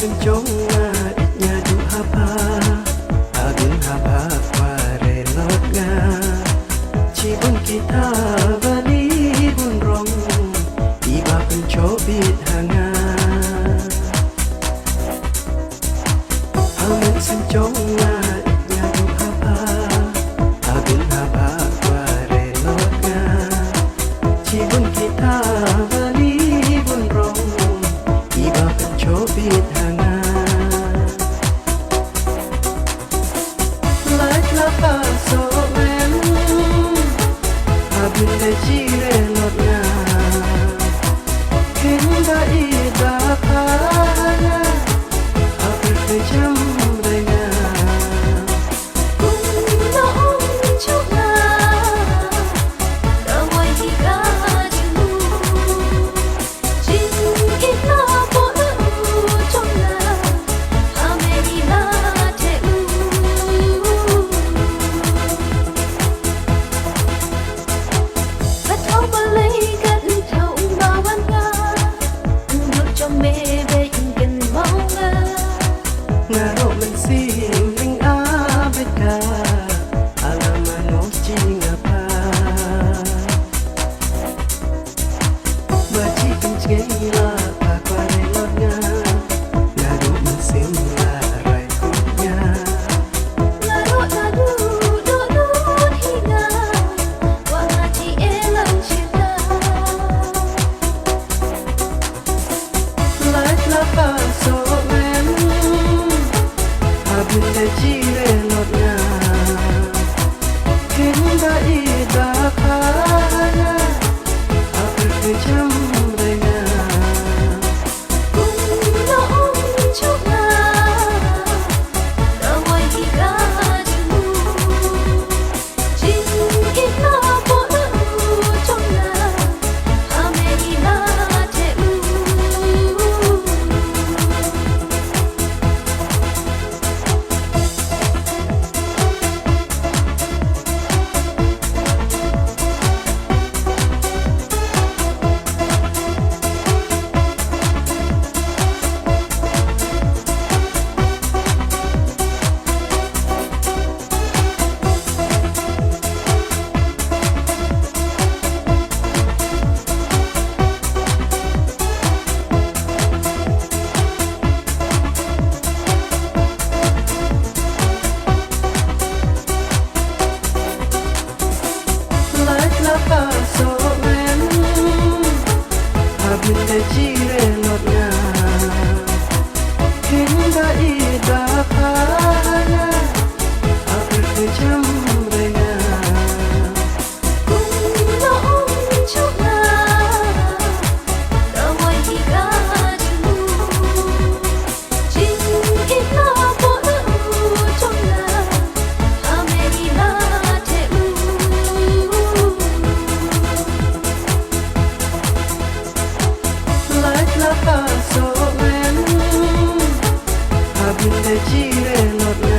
senjonga itnya du hapa agin hapa pare lotga cibun kita bali bun rong iba pencobit hanga amen senjonga itnya du hapa agin hapa pare lotga cibun kita bali bun rong iba pencobit hanga like la paso men abin de jire lotna hinda ida kana abir de jam renga ngaro men sim ring abeka alama no jingapa baci pincela pakware lotnya ngaro men sim la rai kunya ngaro nadu do do hinga wangati elang cinta like la paso men abin de jire lotnya hinda ida kana abir de jam renga la paso men abin de jire lotnya hinda ida kana abir de jam renga la paso men abin de jire lotnya